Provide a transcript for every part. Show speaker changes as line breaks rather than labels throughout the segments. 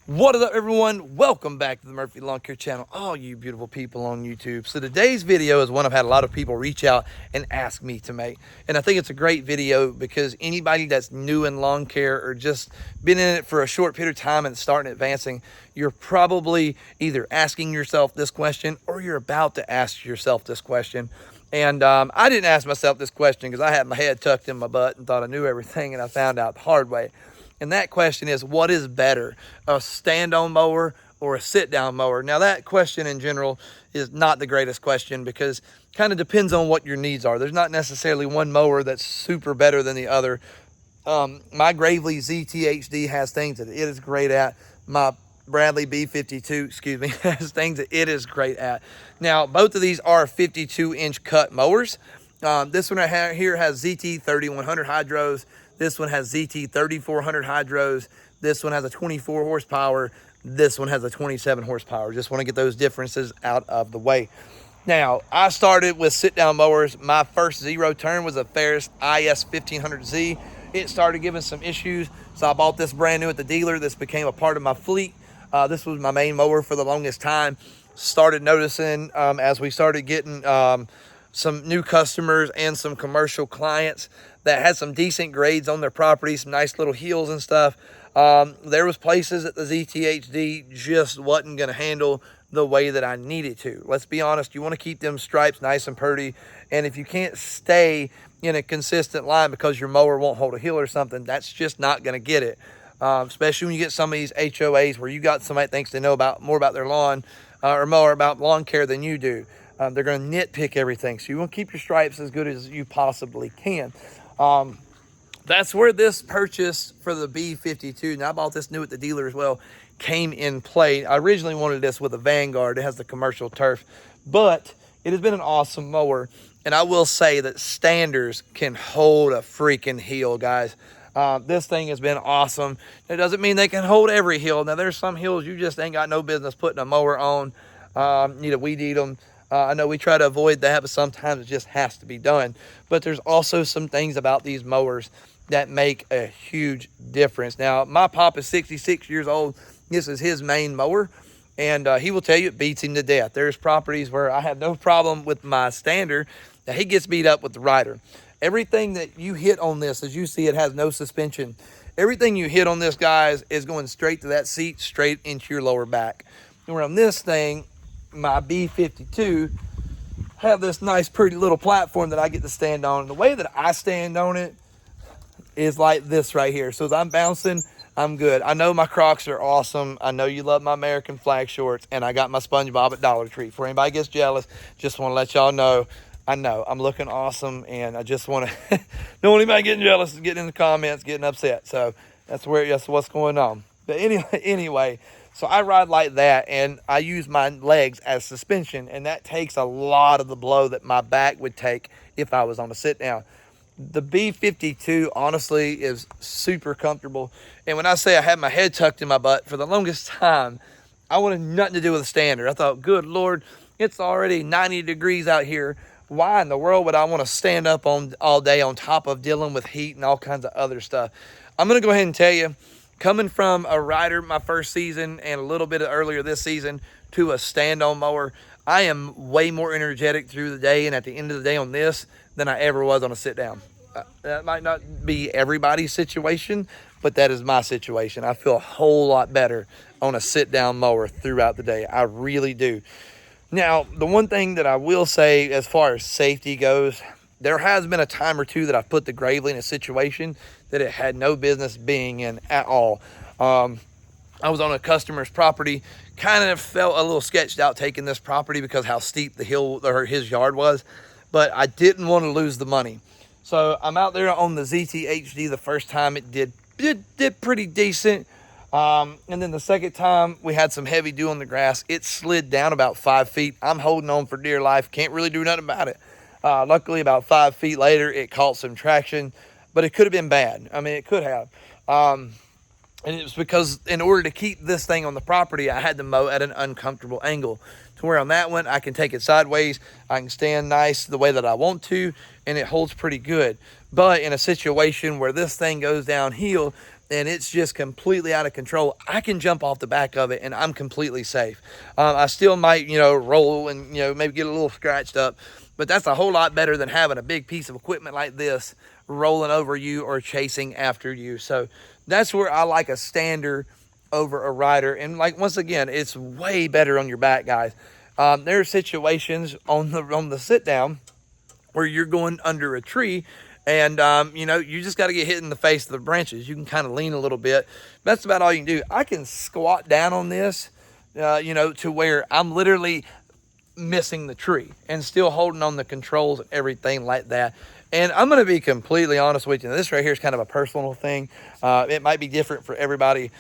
What is up, everyone? Welcome back to the Murphy Lawn Care channel, all you beautiful people on YouTube. So today's video is one I've had a lot of people reach out and ask me to make, and I think it's a great video because anybody that's new in lawn care or just been in it for a short period of time and starting advancing, you're probably either asking yourself this question or you're about to ask yourself this question. And I didn't ask myself this question because I had my head tucked in my butt and thought I knew everything, and I found out the hard way. And that question is, what is better, a stand-on mower or a sit-down mower? Now, that question in general is not the greatest question because it kind of depends on what your needs are. There's not necessarily one mower that's super better than the other. My Gravely ZTHD has things that it is great at. My Bradley B52, excuse me, has things that it is great at. Now, both of these are 52-inch cut mowers. This one right here has ZT 3100 hydros. This one has ZT 3400 hydros. This one has a 24 horsepower. This one has a 27 horsepower. Just want to get those differences out of the way. Now, I started with sit-down mowers. My first zero turn was a Ferris IS 1500Z. It started giving some issues, so I bought this brand new at the dealer. This became a part of my fleet. This was my main mower for the longest time. Started noticing as we started getting some new customers and some commercial clients that had some decent grades on their property, some nice little hills and stuff. There was places that the ZTHD just wasn't going to handle the way that I needed to. Let's be honest, you want to keep them stripes nice and pretty, and if you can't stay in a consistent line because your mower won't hold a hill or something, that's just not going to get it. Especially when you get some of these HOAs where you got somebody that thinks they know about more about their lawn or more about lawn care than you do. They're going to nitpick everything, so you want to keep your stripes as good as you possibly can. That's where this purchase for the B52, and I bought this new at the dealer as well, came in play. I originally wanted this with a Vanguard. It has the commercial turf, but it has been an awesome mower, and I will say that standers can hold a freaking hill, guys. This thing has been awesome. It doesn't mean they can hold every hill. Now, there's some hills you just ain't got no business putting a mower on. Need to weed eat them. I know we try to avoid that, but sometimes it just has to be done. But there's also some things about these mowers that make a huge difference. Now, my pop is 66 years old. This is his main mower, and he will tell you it beats him to death. There's properties where I have no problem with my stander that he gets beat up with the rider. Everything that you hit on this, as you see, it has no suspension. Everything you hit on this, guys, is going straight to that seat, straight into your lower back. And where on this thing, my B52, have this nice pretty little platform that I get to stand on. And the way that I stand on it is like this right here. So as I'm bouncing, I'm good. I know my Crocs are awesome. I know you love my American flag shorts, and I got my SpongeBob at Dollar Tree. Before anybody gets jealous, just want to let y'all know, I know I'm looking awesome, and I just want to don't want anybody getting jealous, getting in the comments, getting upset. So that's what's going on. But anyway, so I ride like that, and I use my legs as suspension, and that takes a lot of the blow that my back would take if I was on a sit down. The B52 honestly is super comfortable, and when I say I had my head tucked in my butt for the longest time, I wanted nothing to do with a stander. I thought, good Lord, it's already 90 degrees out here. Why in the world would I want to stand up on all day on top of dealing with heat and all kinds of other stuff? I'm going to go ahead and tell you, coming from a rider my first season and a little bit earlier this season to a stand-on mower, I am way more energetic through the day and at the end of the day on this than I ever was on a sit-down. That might not be everybody's situation, but that is my situation. I feel a whole lot better on a sit-down mower throughout the day. I really do. Now, the one thing that I will say as far as safety goes, there has been a time or two that I've put the Gravely in a situation that it had no business being in at all. I was on a customer's property, kind of felt a little sketched out taking this property because how steep the hill or his yard was, but I didn't want to lose the money. So I'm out there on the ZTHD the first time. It did pretty decent. And then the second time we had some heavy dew on the grass. It slid down about 5 feet. I'm holding on for dear life. Can't really do nothing about it. Luckily, about 5 feet later, it caught some traction, but it could have been bad. I mean, it could have. And it was because in order to keep this thing on the property, I had to mow at an uncomfortable angle. To where on that one, I can take it sideways. I can stand nice the way that I want to, and it holds pretty good. But in a situation where this thing goes downhill, and it's just completely out of control, I can jump off the back of it and I'm completely safe. I still might, roll and, maybe get a little scratched up, but that's a whole lot better than having a big piece of equipment like this rolling over you or chasing after you. So that's where I like a stander over a rider. And like, once again, it's way better on your back, guys. There are situations on the sit down where you're going under a tree and, you just got to get hit in the face of the branches. You can kind of lean a little bit. That's about all you can do. I can squat down on this, to where I'm literally missing the tree and still holding on the controls and everything like that. And I'm going to be completely honest with you. This right here is kind of a personal thing. It might be different for everybody.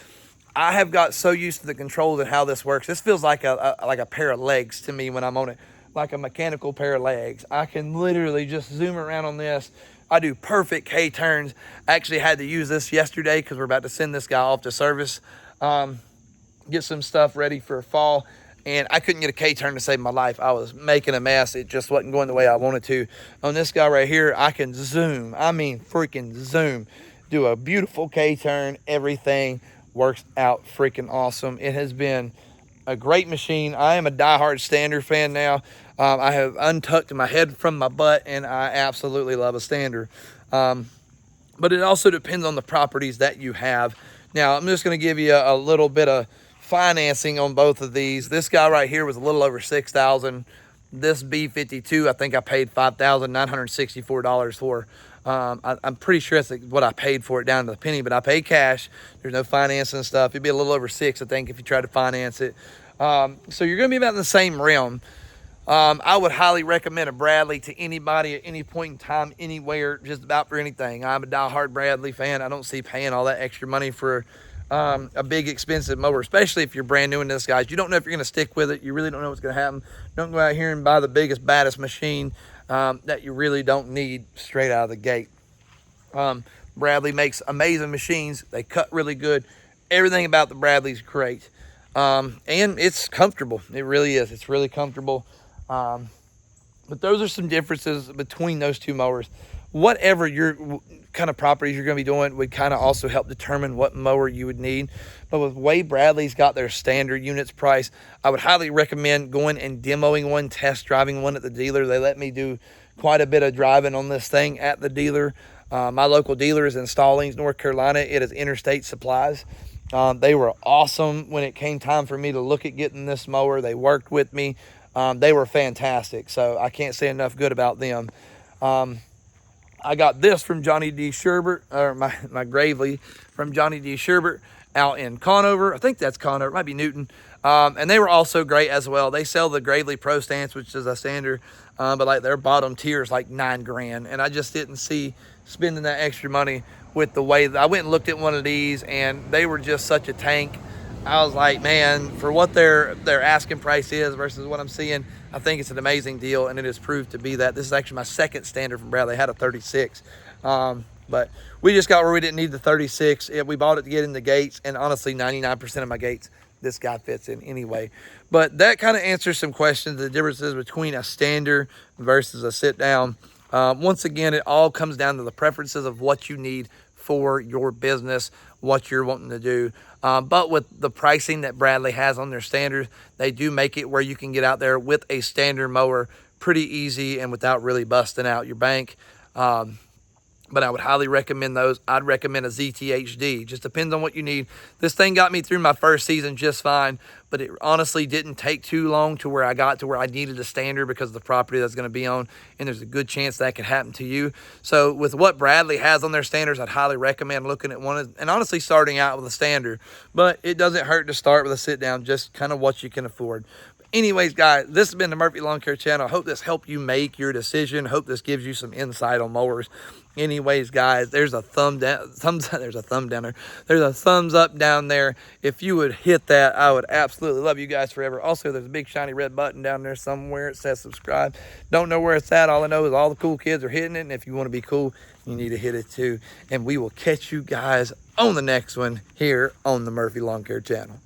I have got so used to the controls and how this works. This feels like a pair of legs to me when I'm on it, like a mechanical pair of legs. I can literally just zoom around on this. I do perfect K-turns. I actually had to use this yesterday because we're about to send this guy off to service, get some stuff ready for fall. And I couldn't get a K-turn to save my life. I was making a mess. It just wasn't going the way I wanted to. On this guy right here, I can zoom. I mean, freaking zoom. Do a beautiful K-turn. Everything works out freaking awesome. It has been a great machine. I am a diehard stander fan now. I have untucked my head from my butt, and I absolutely love a stander. But it also depends on the properties that you have. Now, I'm just going to give you a little bit of financing on both of these. This guy right here was a little over $6,000. This B52, I think I paid $5,964 for. I'm pretty sure that's what I paid for it down to the penny, but I paid cash. There's no financing and stuff. It'd be a little over $6,000, I think, if you try to finance it. So you're going to be about in the same realm. I would highly recommend a Bradley to anybody at any point in time, anywhere, just about for anything. I'm a diehard Bradley fan. I don't see paying all that extra money for a big expensive mower, especially if you're brand new into this, guys. You don't know if you're going to stick with it. You really don't know what's going to happen. Don't go out here and buy the biggest, baddest machine that you really don't need straight out of the gate. Bradley makes amazing machines. They cut really good. Everything about the Bradley's great. And it's comfortable. It really is. It's really comfortable. But those are some differences between those two mowers. Whatever your kind of properties you're going to be doing would kind of also help determine what mower you would need. But with way Bradley's got their standard units price, I would highly recommend going and demoing one, test driving one at the dealer. They let me do quite a bit of driving on this thing at the dealer. My local dealer is in Stallings, North Carolina. It is Interstate Supplies. They were awesome when it came time for me to look at getting this mower. They worked with me. They were fantastic, so I can't say enough good about them. I got this from Johnny D. Sherbert, or my Gravely from Johnny D. Sherbert out in Conover. I think that's Conover. It might be Newton. And they were also great as well. They sell the Gravely Pro Stance, which is a stander, but like their bottom tier is like $9,000. And I just didn't see spending that extra money with the way that I went and looked at one of these, and they were just such a tank. I was like, man, for what their asking price is versus what I'm seeing, I think it's an amazing deal, and it has proved to be that. This is actually my second stander from Bradley. I had a 36, but we just got where we didn't need the 36. We bought it to get in the gates, and honestly, 99% of my gates, this guy fits in anyway. But that kind of answers some questions, the differences between a stander versus a sit-down. Once again, it all comes down to the preferences of what you need for your business, what you're wanting to do. But with the pricing that Bradley has on their standards, they do make it where you can get out there with a standard mower pretty easy and without really busting out your bank. But I would highly recommend those. I'd recommend a ZTHD. Just depends on what you need. This thing got me through my first season just fine, but it honestly didn't take too long to where I got to where I needed a stander because of the property that's going to be on, and there's a good chance that could happen to you. So with what Bradley has on their standards, I'd highly recommend looking at one and honestly starting out with a stander. But it doesn't hurt to start with a sit down, just kind of what you can afford. Anyways, guys, this has been the Murphy Lawn Care Channel. I hope this helped you make your decision. Hope this gives you some insight on mowers. Anyways, guys, there's a thumbs up down there. If you would hit that, I would absolutely love you guys forever. Also, there's a big shiny red button down there somewhere. It says subscribe. Don't know where it's at. All I know is all the cool kids are hitting it. And if you want to be cool, you need to hit it too. And we will catch you guys on the next one here on the Murphy Lawn Care Channel.